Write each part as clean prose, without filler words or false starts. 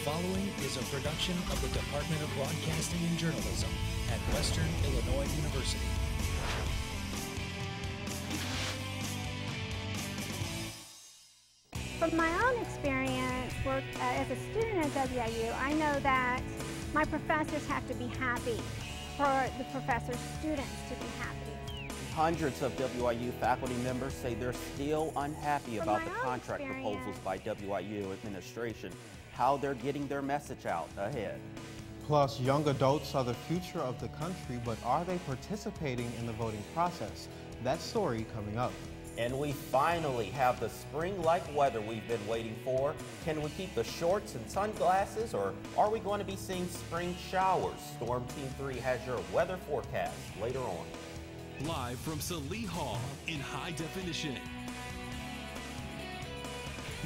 following is a production of the Department of Broadcasting and Journalism at Western Illinois University. From my own experience as a student at WIU, I know that my professors have to be happy for the professors' students to be happy. Hundreds of WIU faculty members say they're still unhappy about the contract proposals by WIU administration, how they're getting their message out ahead. Plus, young adults are the future of the country, but are they participating in the voting process? That story coming up. And we finally have the spring-like weather we've been waiting for. Can we keep the shorts and sunglasses, or are we going to be seeing spring showers? Storm Team 3 has your weather forecast later on. Live from Salee Hall in high definition.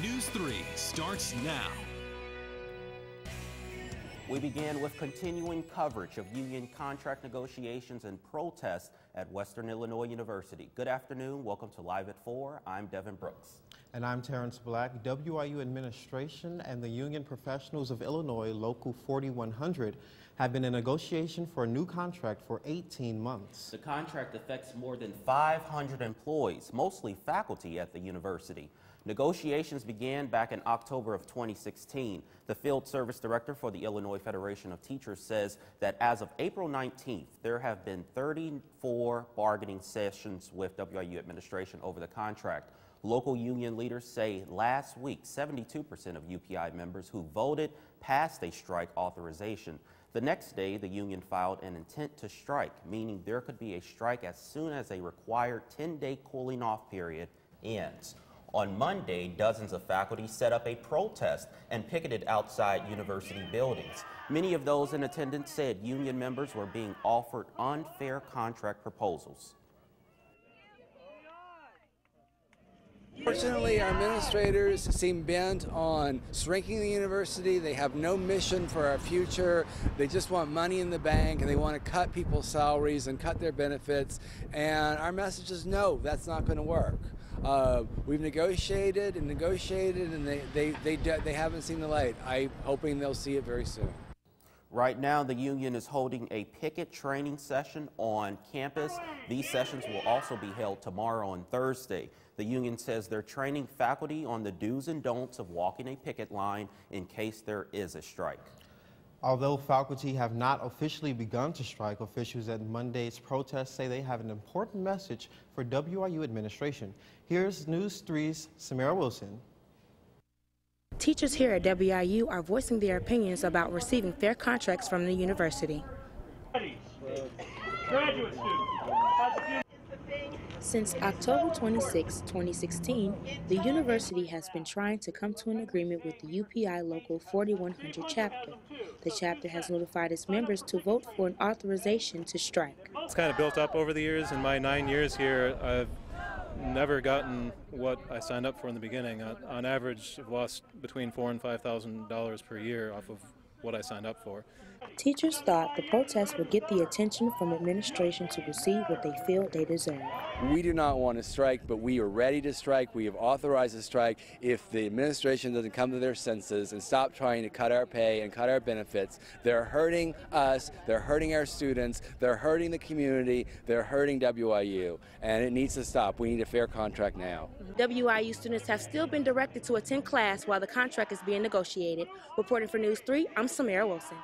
News 3 starts now. We begin with continuing coverage of union contract negotiations and protests at Western Illinois University. Good afternoon. Welcome to Live at 4. I'm Devin Brooks. And I'm Terrence Black. WIU administration and the Union Professionals of Illinois Local 4100 have been in negotiation for a new contract for 18 months. The contract affects more than 500 employees, mostly faculty at the university. Negotiations began back in October of 2016. The field service director for the Illinois Federation of Teachers says that as of April 19th, there have been 34 bargaining sessions with WIU administration over the contract. Local union leaders say last week, 72% of UPI members who voted passed a strike authorization. The next day, the union filed an intent to strike, meaning there could be a strike as soon as a required 10-day cooling off period ends. On Monday, dozens of faculty set up a protest and picketed outside university buildings. Many of those in attendance said union members were being offered unfair contract proposals. Fortunately, our administrators seem bent on shrinking the university. They have no mission for our future. They just want money in the bank, and they want to cut people's salaries and cut their benefits. And our message is no, that's not going to work. We've negotiated, and they haven't seen the light. I'm hoping they'll see it very soon. Right now, the union is holding a picket training session on campus. These sessions will also be held tomorrow and Thursday. The union says they're training faculty on the do's and don'ts of walking a picket line in case there is a strike. Although faculty have not officially begun to strike, officials at Monday's protest say they have an important message for WIU administration. Here's News 3's Samara Wilson. Teachers here at WIU are voicing their opinions about receiving fair contracts from the university. Graduate students. Since October 26, 2016, the university has been trying to come to an agreement with the UPI Local 4100 chapter. The chapter has notified its members to vote for an authorization to strike. It's kind of built up over the years. In my 9 years here, I've never gotten what I signed up for in the beginning. On average, I've lost between $4,000 and $5,000 per year off of what I signed up for. Teachers thought the protest would get the attention from administration to receive what they feel they deserve. We do not want to strike, but we are ready to strike. We have authorized a strike if the administration doesn't come to their senses and stop trying to cut our pay and cut our benefits. They're hurting us, they're hurting our students, they're hurting the community, they're hurting WIU, and it needs to stop. We need a fair contract now. WIU students have still been directed to attend class while the contract is being negotiated. Reporting for News 3, I'm Samara Wilson.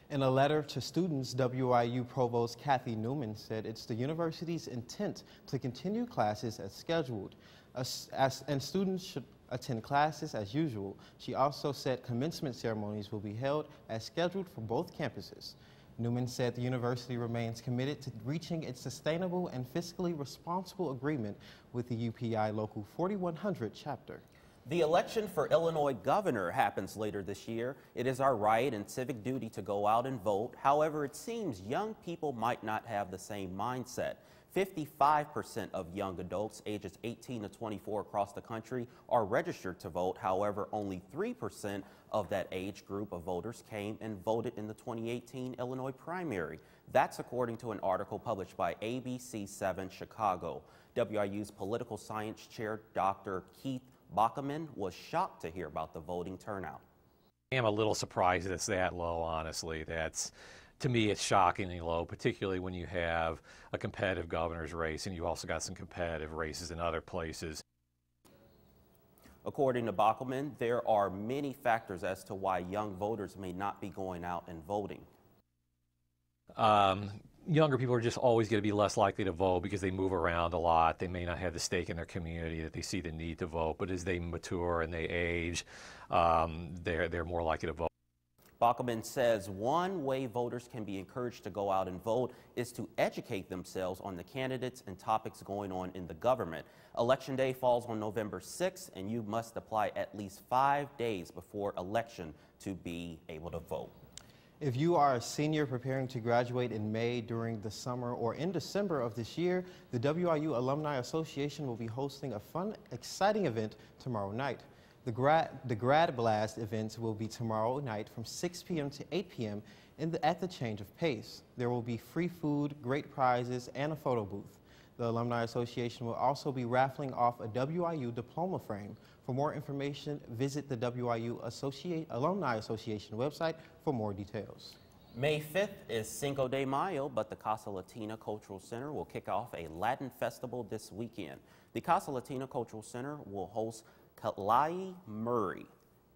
In a letter to students, WIU Provost Kathy Newman said it's the university's intent to continue classes as scheduled, and students should attend classes as usual. She also said commencement ceremonies will be held as scheduled for both campuses. Newman said the university remains committed to reaching its sustainable and fiscally responsible agreement with the UPI Local 4100 chapter. The election for Illinois governor happens later this year. It is our right and civic duty to go out and vote. However, it seems young people might not have the same mindset. 55% of young adults ages 18 to 24 across the country are registered to vote. However, only 3% of that age group of voters came and voted in the 2018 Illinois primary. That's according to an article published by ABC7 Chicago. WIU's political science chair, Dr. Keith Bachman, was shocked to hear about the voting turnout. am a little surprised that it's that low, honestly. To me, it's shockingly low, particularly when you have a competitive governor's race and you also got some competitive races in other places. According to Bockelman, there are many factors as to why young voters may not be going out and voting. Younger people are just always going to be less likely to vote because they move around a lot. They may not have the stake in their community that they see the need to vote, but as they mature and they age, they're more likely to vote. Bockelman says one way voters can be encouraged to go out and vote is to educate themselves on the candidates and topics going on in the government. Election Day falls on November 6th, and you must apply at least 5 days before election to be able to vote. If you are a senior preparing to graduate in May, during the summer, or in December of this year, the WIU Alumni Association will be hosting a fun, exciting event tomorrow night. The Grad Blast events will be tomorrow night from 6 p.m. to 8 p.m. At the Change of Pace. There will be free food, great prizes, and a photo booth. The Alumni Association will also be raffling off a WIU diploma frame. For more information, visit the WIU Alumni Association website for more details. May 5th is Cinco de Mayo, but the Casa Latina Cultural Center will kick off a Latin festival this weekend. The Casa Latina Cultural Center will host Kalai Murray.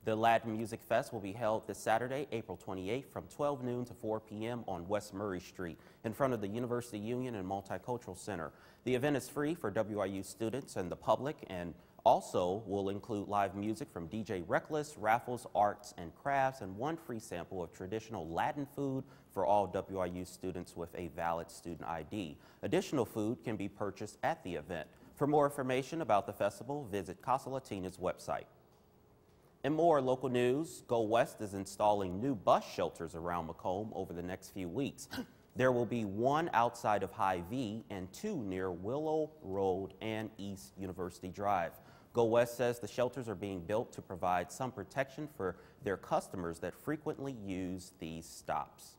The Latin Music Fest will be held this Saturday, April 28th from 12 noon to 4 p.m. on West Murray Street in front of the University Union and Multicultural Center. The event is free for WIU students and the public and also will include live music from DJ Reckless, raffles, arts and crafts, and one free sample of traditional Latin food for all WIU students with a valid student ID. Additional food can be purchased at the event. For more information about the festival, visit Casa Latina's website. In more local news, Go West is installing new bus shelters around Macomb over the next few weeks. There will be one outside of Hy-Vee and two near Willow Road and East University Drive. Go West says the shelters are being built to provide some protection for their customers that frequently use these stops.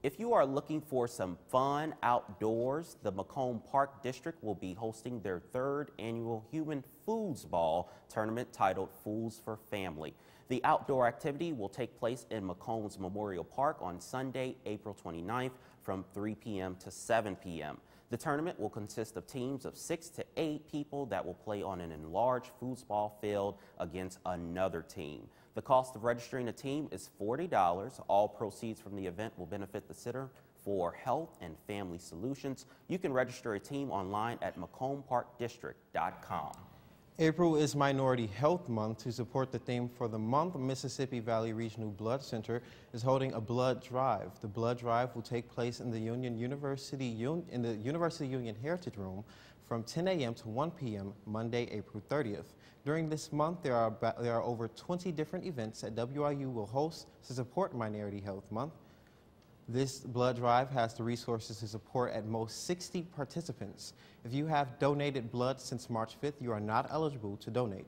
If you are looking for some fun outdoors, the Macomb Park District will be hosting their third annual Human Foods Ball tournament titled Foods for Family. The outdoor activity will take place in Macomb's Memorial Park on Sunday, April 29th from 3 p.m. to 7 p.m. The tournament will consist of teams of 6 to 8 people that will play on an enlarged foosball field against another team. The cost of registering a team is $40. All proceeds from the event will benefit the Center for Health and Family Solutions. You can register a team online at MacombParkDistrict.com. April is Minority Health Month. To support the theme for the month, Mississippi Valley Regional Blood Center is holding a blood drive. The blood drive will take place in the University Union Heritage Room from 10 a.m. to 1 p.m. Monday, April 30th. During this month, there are over 20 different events that WIU will host to support Minority Health Month. This blood drive has the resources to support at most 60 participants. If you have donated blood since March 5th, you are not eligible to donate.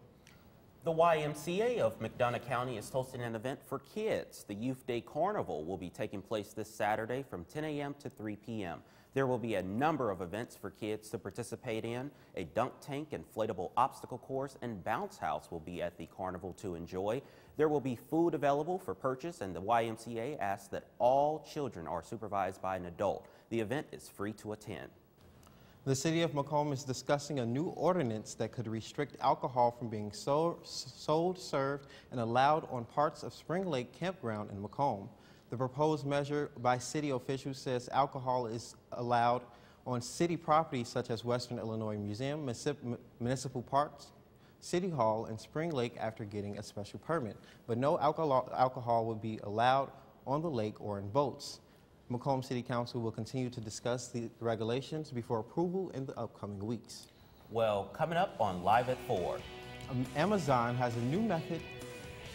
The YMCA of McDonough County is hosting an event for kids. The Youth Day Carnival will be taking place this Saturday from 10 a.m. to 3 p.m. There will be a number of events for kids to participate in. A dunk tank, inflatable obstacle course, and bounce house will be at the carnival to enjoy. There will be food available for purchase, and the YMCA asks that all children are supervised by an adult. The event is free to attend. The city of Macomb is discussing a new ordinance that could restrict alcohol from being sold, served, and allowed on parts of Spring Lake Campground in Macomb. The proposed measure by city officials says alcohol is allowed on city properties such as Western Illinois Museum, municipal parks, City Hall, and Spring Lake after getting a special permit, but no alcohol would be allowed on the lake or in boats. Macomb City Council will continue to discuss the regulations before approval in the upcoming weeks. Well, coming up on Live at 4. Amazon has a new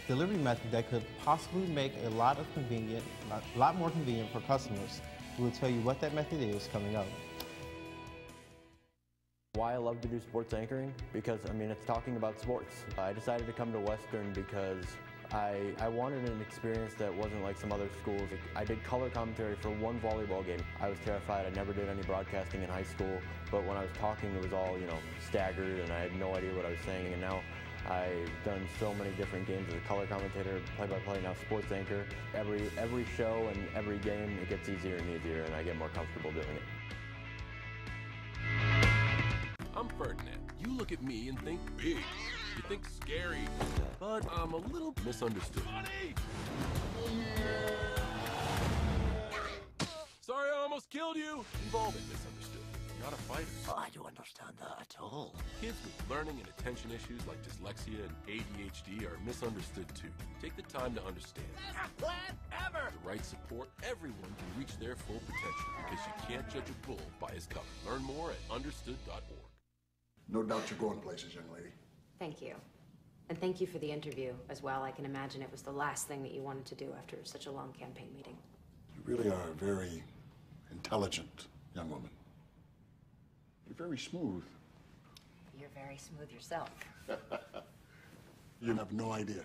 delivery method that could possibly make a lot more convenient for customers. We will tell you what that method is coming up. Why I love to do sports anchoring? Because, it's talking about sports. I decided to come to Western because I wanted an experience that wasn't like some other schools. I did color commentary for one volleyball game. I was terrified. I never did any broadcasting in high school, but when I was talking, it was all, staggered, and I had no idea what I was saying. And now I've done so many different games as a color commentator, play-by-play, now sports anchor. Every show and every game, it gets easier and easier, and I get more comfortable doing it. I'm Ferdinand. You look at me and think big. You think scary, but I'm a little misunderstood. Sorry, I almost killed you. We've all been misunderstood. You're not a fighter. Oh, I don't understand that at all. Kids with learning and attention issues like dyslexia and ADHD are misunderstood too. Take the time to understand. Best plan ever! With the right support, everyone can reach their full potential because you can't judge a bull by his cover. Learn more at understood.org. No doubt you're going places, young lady. Thank you. And thank you for the interview as well. I can imagine it was the last thing that you wanted to do after such a long campaign meeting. You really are a very intelligent young woman. You're very smooth. You're very smooth yourself. You have no idea.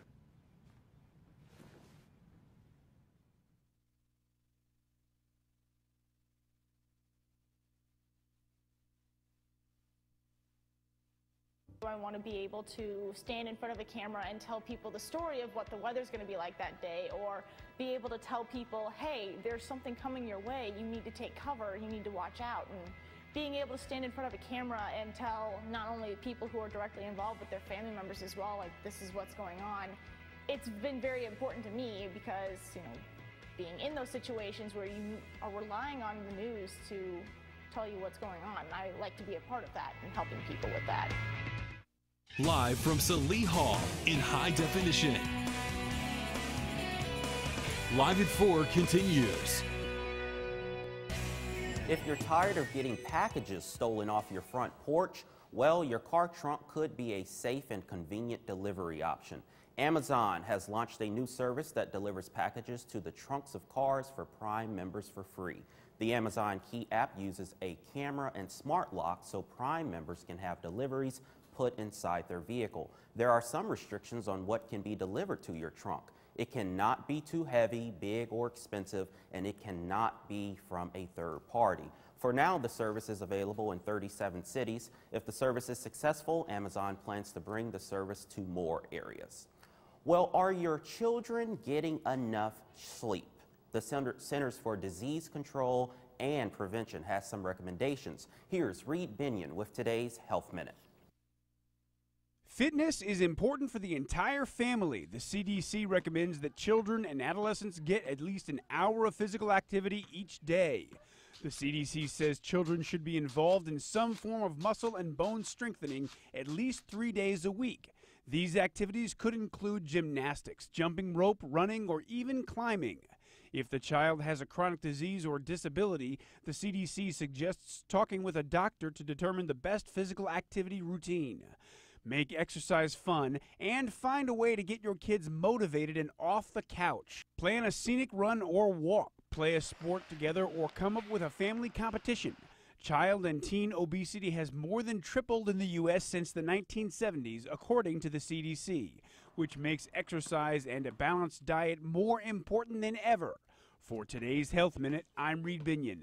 I want to be able to stand in front of a camera and tell people the story of what the weather's going to be like that day, or be able to tell people, hey, there's something coming your way, you need to take cover, you need to watch out. And being able to stand in front of a camera and tell not only people who are directly involved but their family members as well, like, this is what's going on. It's been very important to me because, you know, being in those situations where you are relying on the news to tell you what's going on, I like to be a part of that and helping people with that. Live from Salee Hall in high definition. Live at 4 continues. If you're tired of getting packages stolen off your front porch, well, your car trunk could be a safe and convenient delivery option. Amazon has launched a new service that delivers packages to the trunks of cars for Prime members for free. The Amazon Key app uses a camera and smart lock so Prime members can have deliveries put inside their vehicle. There are some restrictions on what can be delivered to your trunk. It cannot be too heavy, big, or expensive, and it cannot be from a third party. For now, the service is available in 37 cities. If the service is successful, Amazon plans to bring the service to more areas. Well, are your children getting enough sleep? The Centers for Disease Control and Prevention has some recommendations. Here's Reed Binion with today's Health Minute. Fitness is important for the entire family. The CDC recommends that children and adolescents get at least an hour of physical activity each day. The CDC says children should be involved in some form of muscle and bone strengthening at least 3 days a week. These activities could include gymnastics, jumping rope, running, or even climbing. If the child has a chronic disease or disability, the CDC suggests talking with a doctor to determine the best physical activity routine. Make exercise fun and find a way to get your kids motivated and off the couch. Plan a scenic run or walk, play a sport together, or come up with a family competition. Child and teen obesity has more than tripled in the U.S. since the 1970s, according to the CDC, which makes exercise and a balanced diet more important than ever. For today's Health Minute, I'm Reed Binion.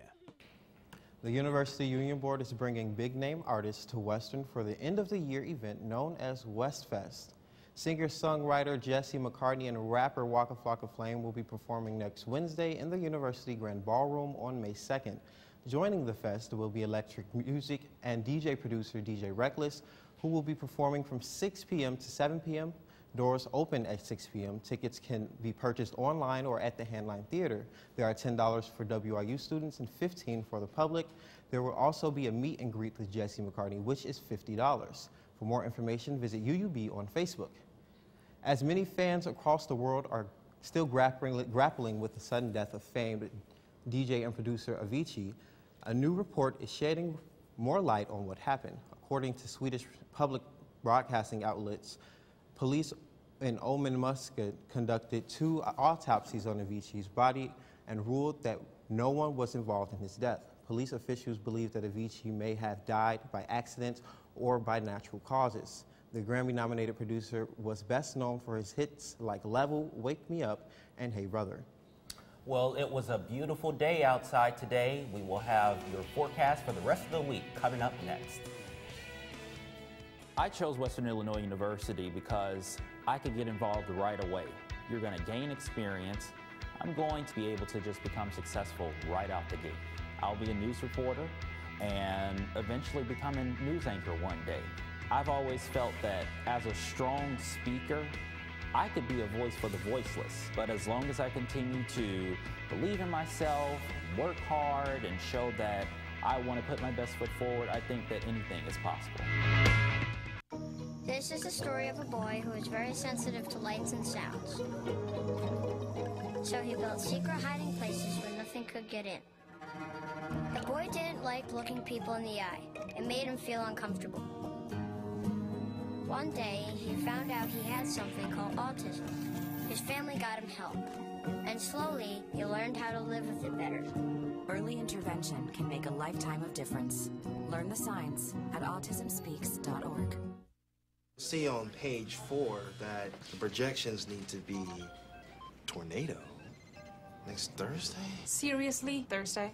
The University Union Board is bringing big-name artists to Western for the end-of-the-year event known as WestFest. Singer-songwriter Jesse McCartney and rapper Waka Flocka Flame will be performing next Wednesday in the University Grand Ballroom on May 2nd. Joining the fest will be electric music and DJ producer DJ Reckless, who will be performing from 6 p.m. to 7 p.m. Doors open at 6 p.m. Tickets can be purchased online or at the Handline Theater. There are $10 for WIU students and $15 for the public. There will also be a meet and greet with Jesse McCartney, which is $50. For more information, visit UUB on Facebook. As many fans across the world are still grappling with the sudden death of famed DJ and producer Avicii, a new report is shedding more light on what happened. According to Swedish public broadcasting outlets, police in Oman, Muscat conducted 2 autopsies on Avicii's body and ruled that no one was involved in his death. Police officials believe that Avicii may have died by accident or by natural causes. The Grammy-nominated producer was best known for his hits like Level, Wake Me Up, and Hey Brother. Well, it was a beautiful day outside today. We will have your forecast for the rest of the week coming up next. I chose Western Illinois University because I could get involved right away. You're going to gain experience. I'm going to be able to just become successful right out the gate. I'll be a news reporter and eventually become a news anchor one day. I've always felt that as a strong speaker, I could be a voice for the voiceless. But as long as I continue to believe in myself, work hard, and show that I want to put my best foot forward, I think that anything is possible. This is the story of a boy who is very sensitive to lights and sounds. So he built secret hiding places where nothing could get in. The boy didn't like looking people in the eye. It made him feel uncomfortable. One day, he found out he had something called autism. His family got him help. And slowly, he learned how to live with it better. Early intervention can make a lifetime of difference. Learn the signs at autismspeaks.org. See on page 4 that the projections need to be tornado next Thursday. Seriously? Thursday?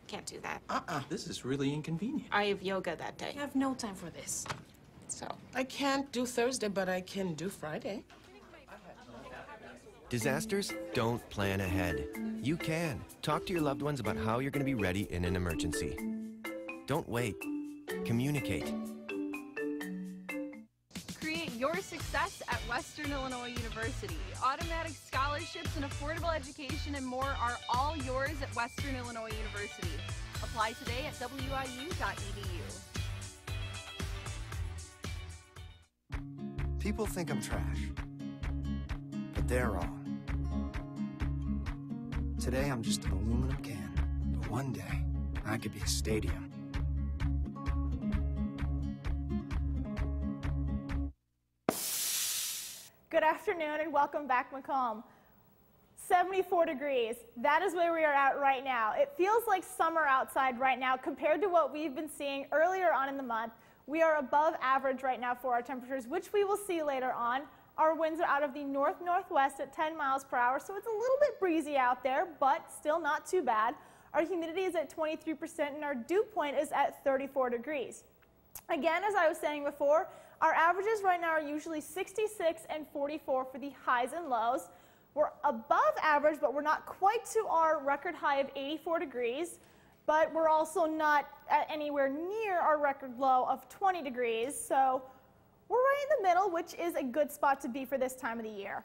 Can't do that. This is really inconvenient. I have yoga that day. I have no time for this. So. I can't do Thursday, but I can do Friday. Disasters don't plan ahead. You can. Talk to your loved ones about how you're going to be ready in an emergency. Don't wait. Communicate. Create your success at Western Illinois University. Automatic scholarships and affordable education and more are all yours at Western Illinois University. Apply today at wiu.edu. People think I'm trash, but they're wrong. Today, I'm just an aluminum can, but one day, I could be a stadium. Good afternoon and welcome back, Macomb. 74 degrees. That is where we are at right now. It feels like summer outside right now compared to what we've been seeing earlier on in the month. We are above average right now for our temperatures, which we will see later on. Our winds are out of the north-northwest at 10 miles per hour, so it's a little bit breezy out there, but still not too bad. Our humidity is at 23% and our dew point is at 34 degrees. Again, as I was saying before, our averages right now are usually 66 and 44 for the highs and lows. We're above average, but we're not quite to our record high of 84 degrees. But we're also not anywhere near our record low of 20 degrees, so we're right in the middle, which is a good spot to be for this time of the year.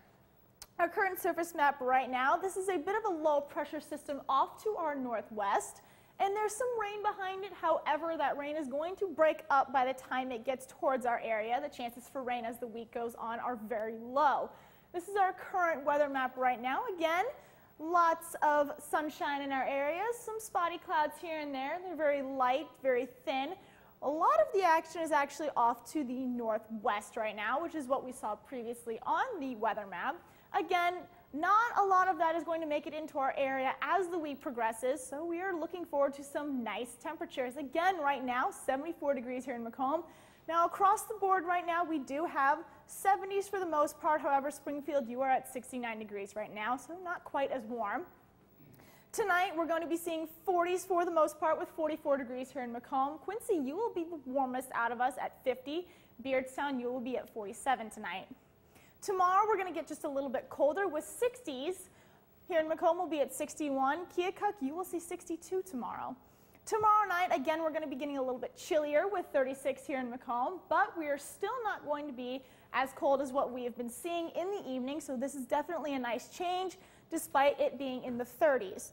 Our current surface map right now, this is a bit of a low pressure system off to our northwest, and there's some rain behind it. However, that rain is going to break up by the time it gets towards our area. The chances for rain as the week goes on are very low. This is our current weather map right now. Again, lots of sunshine in our areas, some spotty clouds here and there. They're very light, very thin. A lot of the action is actually off to the northwest right now, which is what we saw previously on the weather map. Again, not a lot of that is going to make it into our area as the week progresses, so we are looking forward to some nice temperatures. Again, right now, 74 degrees here in Macomb. Now, across the board right now, we do have 70s for the most part. However, Springfield, you are at 69 degrees right now, so not quite as warm. Tonight, we're going to be seeing 40s for the most part with 44 degrees here in Macomb. Quincy, you will be the warmest out of us at 50. Beardstown, you will be at 47 tonight. Tomorrow, we're going to get just a little bit colder with 60s. Here in Macomb, we'll be at 61. Keokuk, you will see 62 tomorrow. Tomorrow night, again, we're going to be getting a little bit chillier with 36 here in Macomb, but we are still not going to be as cold as what we have been seeing in the evening, so this is definitely a nice change despite it being in the 30s.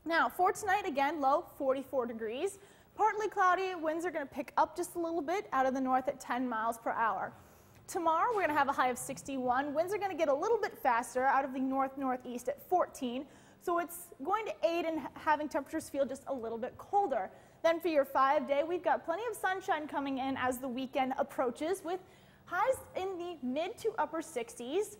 Now, for tonight, again, low 44 degrees. Partly cloudy, winds are going to pick up just a little bit out of the north at 10 miles per hour. Tomorrow, we're going to have a high of 61. Winds are going to get a little bit faster out of the north-northeast at 14. So it's going to aid in having temperatures feel just a little bit colder. Then for your 5-day, we've got plenty of sunshine coming in as the weekend approaches with highs in the mid to upper 60s.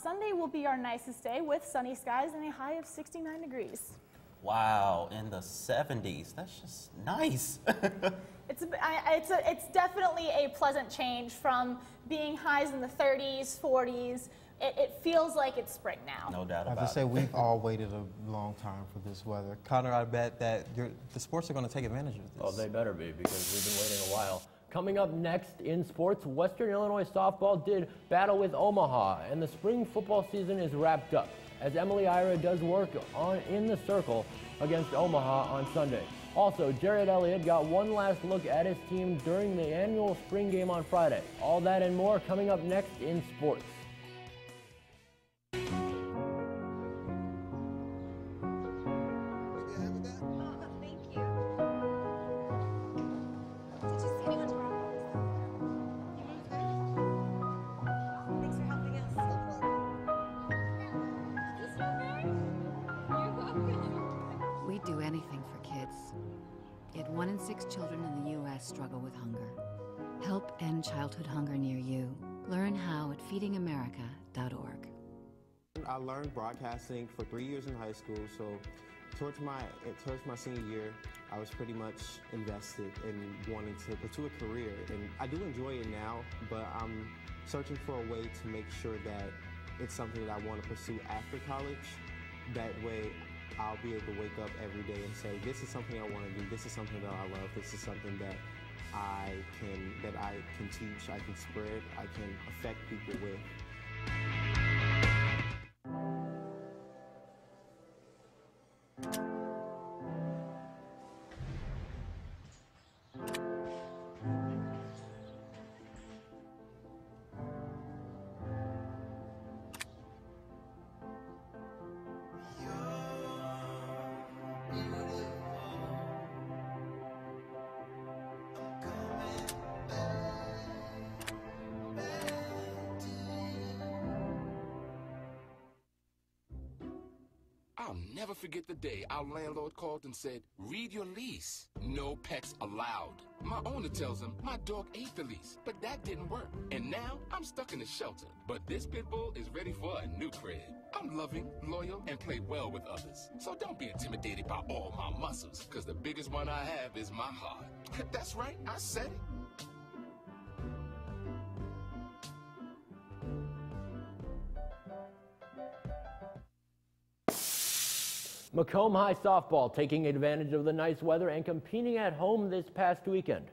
Sunday will be our nicest day with sunny skies and a high of 69 degrees. Wow, in the 70s. That's just nice. It's definitely a pleasant change from being highs in the 30s, 40s. It feels like it's spring now. No doubt about it. I have to say, we've all waited a long time for this weather. Connor, I bet that the sports are going to take advantage of this. Oh, they better be, because we've been waiting a while. Coming up next in sports, Western Illinois softball did battle with Omaha, and the spring football season is wrapped up as Emily Ira does work in the circle against Omaha on Sunday. Also, Jared Elliott got one last look at his team during the annual spring game on Friday. All that and more coming up next in sports. We'd do anything for kids. Yet 1 in 6 children in the U.S. struggle with hunger. Help end childhood hunger near you. Learn how at feedingamerica.org. I learned broadcasting for 3 years in high school, so towards my senior year, I was pretty much invested in wanting to pursue a career. And I do enjoy it now, but I'm searching for a way to make sure that it's something that I want to pursue after college. That way, I'll be able to wake up every day and say, this is something I want to do, this is something that I love, this is something that I can teach, I can spread, I can affect people with. I'll never forget the day our landlord called and said, read your lease. No pets allowed. My owner tells him my dog ate the lease, but that didn't work. And now I'm stuck in a shelter. But this pit bull is ready for a new crib. I'm loving, loyal, and play well with others. So don't be intimidated by all my muscles, because the biggest one I have is my heart. That's right, I said it. Macomb High softball taking advantage of the nice weather and competing at home this past weekend.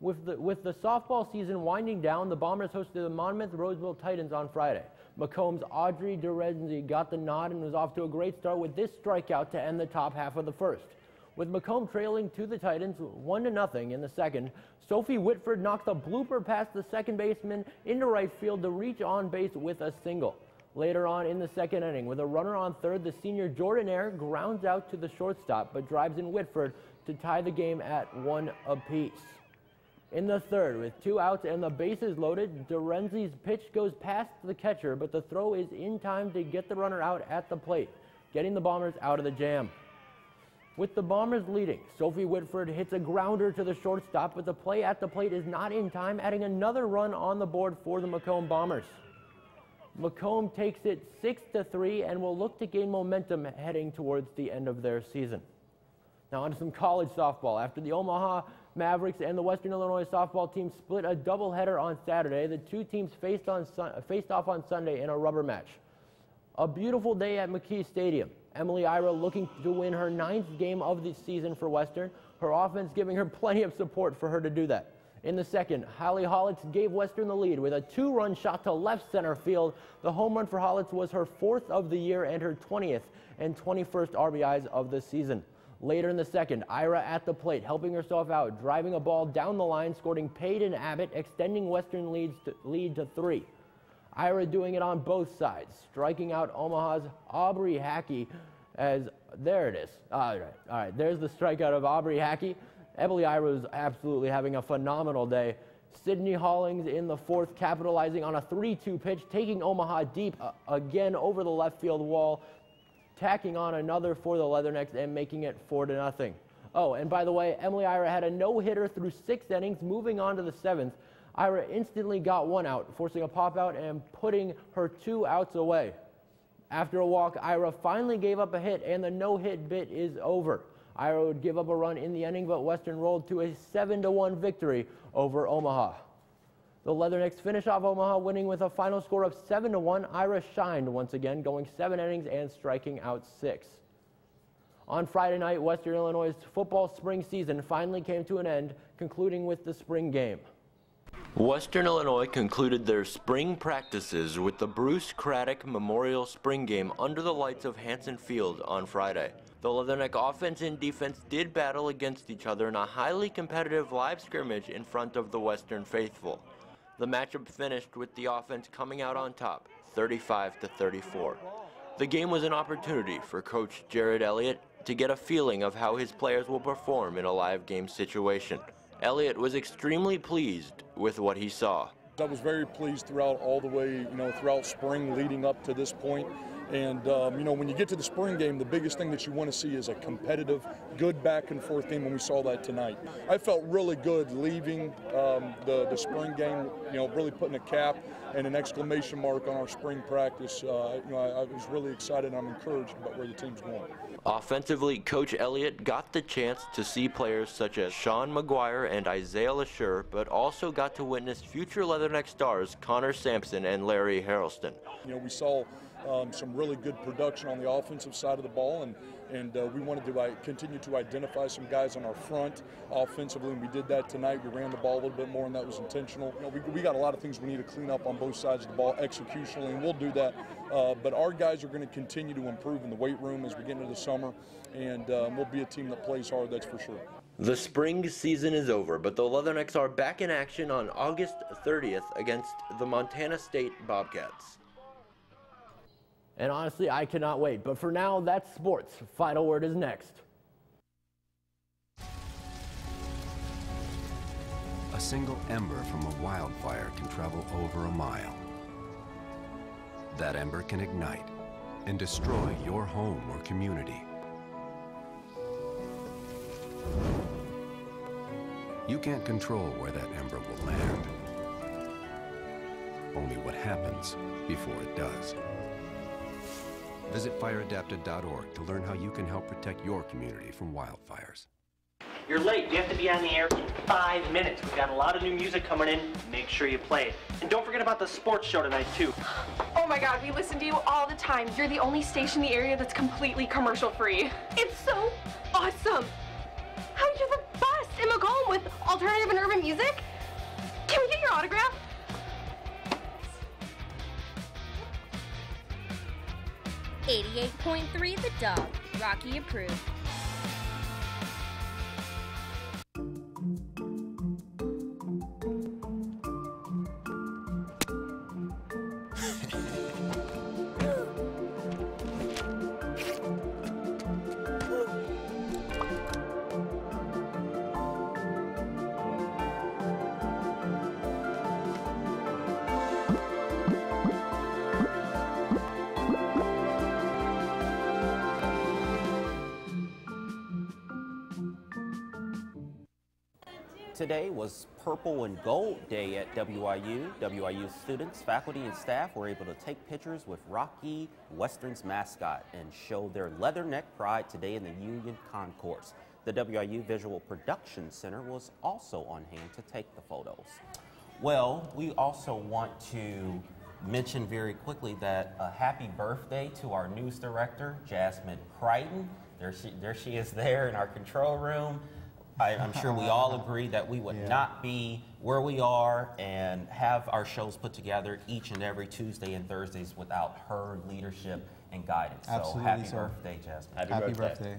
With the softball season winding down, the Bombers hosted the Monmouth Roseville Titans on Friday. Macomb's Audrey Dorenzi got the nod and was off to a great start with this strikeout to end the top half of the first. With Macomb trailing to the Titans 1-0 in the second, Sophie Whitford knocked a blooper past the second baseman into right field to reach on base with a single. Later on in the second inning, with a runner on third, the senior Jordan Air grounds out to the shortstop, but drives in Whitford to tie the game at 1 apiece. In the third, with 2 outs and the bases loaded, Dorenzi's pitch goes past the catcher, but the throw is in time to get the runner out at the plate, getting the Bombers out of the jam. With the Bombers leading, Sophie Whitford hits a grounder to the shortstop, but the play at the plate is not in time, adding another run on the board for the Macomb Bombers. Macomb takes it 6-3 and will look to gain momentum heading towards the end of their season. Now on to some college softball. After the Omaha Mavericks and the Western Illinois softball team split a doubleheader on Saturday, the two teams faced off on Sunday in a rubber match. A beautiful day at McKee Stadium. Emily Ira looking to win her 9th game of the season for Western, her offense giving her plenty of support for her to do that. In the second, Hallie Hollitz gave Western the lead with a 2-run shot to left center field. The home run for Hollitz was her 4th of the year and her 20th and 21st RBIs of the season. Later in the second, Ira at the plate, helping herself out, driving a ball down the line, scoring Peyton Abbott, extending Western lead to 3. Ira doing it on both sides, striking out Omaha's Aubrey Hackey as, there it is. All right, there's the strikeout of Aubrey Hackey. Emily Ira was absolutely having a phenomenal day. Sydney Hollings in the fourth, capitalizing on a 3-2 pitch, taking Omaha deep again over the left field wall, tacking on another for the Leathernecks and making it 4-0. Oh, and by the way, Emily Ira had a no-hitter through 6 innings, moving on to the 7th. Ira instantly got 1 out, forcing a pop-out and putting her 2 outs away. After a walk, Ira finally gave up a hit, and the no-hit bit is over. Ira would give up a run in the inning, but Western rolled to a 7-1 victory over Omaha. The Leathernecks finish off Omaha, winning with a final score of 7-1. Ira shined once again, going 7 innings and striking out 6. On Friday night, Western Illinois' football spring season finally came to an end, concluding with the spring game. Western Illinois concluded their spring practices with the Bruce Craddock Memorial Spring Game under the lights of Hanson Field on Friday. The Leatherneck offense and defense did battle against each other in a highly competitive live scrimmage in front of the Western faithful. The matchup finished with the offense coming out on top, 35-34. The game was an opportunity for Coach Jared Elliott to get a feeling of how his players will perform in a live game situation. Elliott was extremely pleased with what he saw. I was very pleased throughout all the way, throughout spring leading up to this point. And, when you get to the spring game, the biggest thing that you want to see is a competitive, good back and forth game, and we saw that tonight. I felt really good leaving the spring game, really putting a cap and an exclamation mark on our spring practice. I was really excited and I'm encouraged about where the team's going. Offensively, Coach Elliott got the chance to see players such as Sean McGuire and Isaiah LaSure, but also got to witness future Leatherneck stars Connor Sampson and Larry Harrelson. We saw some really good production on the offensive side of the ball, and we wanted to continue to identify some guys on our front offensively, and we did that tonight. We ran the ball a little bit more, and that was intentional. We got a lot of things we need to clean up on both sides of the ball executionally, and we'll do that. But our guys are going to continue to improve in the weight room as we get into the summer, and we'll be a team that plays hard, that's for sure. The spring season is over, but the Leathernecks are back in action on August 30th against the Montana State Bobcats. And honestly, I cannot wait. But for now, that's sports. Final word is next. A single ember from a wildfire can travel over a mile. That ember can ignite and destroy your home or community. You can't control where that ember will land. Only what happens before it does. Visit fireadapted.org to learn how you can help protect your community from wildfires. You're late. You have to be on the air in 5 minutes. We've got a lot of new music coming in. Make sure you play it. And don't forget about the sports show tonight, too. Oh my God, we listen to you all the time. You're the only station in the area that's completely commercial-free. It's so awesome. How you're the best in Macomb with alternative and urban music. Can we get your autograph? 88.3 The Dog, Rocky approved. Today was Purple and Gold Day at WIU. WIU students, faculty, and staff were able to take pictures with Rocky Western's mascot and show their Leatherneck pride today in the Union Concourse. The WIU Visual Production Center was also on hand to take the photos. Well, we also want to mention very quickly that a happy birthday to our news director, Jasmine Crichton. There she is there in our control room. I'm sure we all agree that we would not be where we are and have our shows put together each and every Tuesday and Thursdays without her leadership and guidance. Absolutely, so happy sir. birthday, Jasmine. Happy birthday.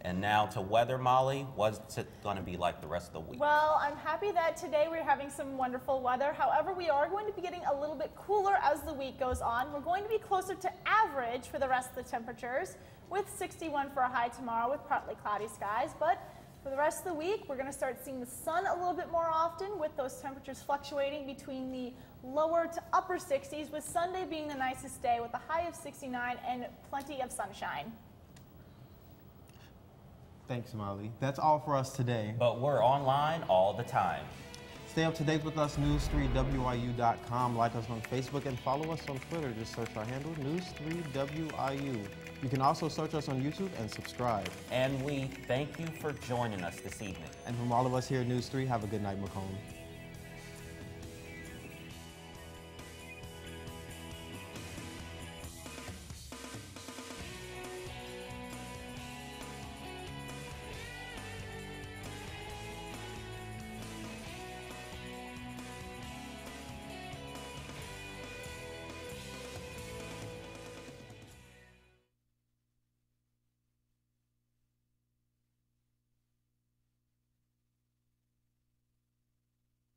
And now to weather, Molly. What's it going to be like the rest of the week? Well, I'm happy that today we're having some wonderful weather. However, we are going to be getting a little bit cooler as the week goes on. We're going to be closer to average for the rest of the temperatures, with 61 for a high tomorrow with partly cloudy skies. But for the rest of the week, we're going to start seeing the sun a little bit more often, with those temperatures fluctuating between the lower to upper 60s, with Sunday being the nicest day with a high of 69 and plenty of sunshine. Thanks, Molly. That's all for us today. But we're online all the time. Stay up to date with us, news3wiu.com. Like us on Facebook and follow us on Twitter. Just search our handle, News3WIU. You can also search us on YouTube and subscribe. And we thank you for joining us this evening. And from all of us here at News 3, have a good night, Macomb.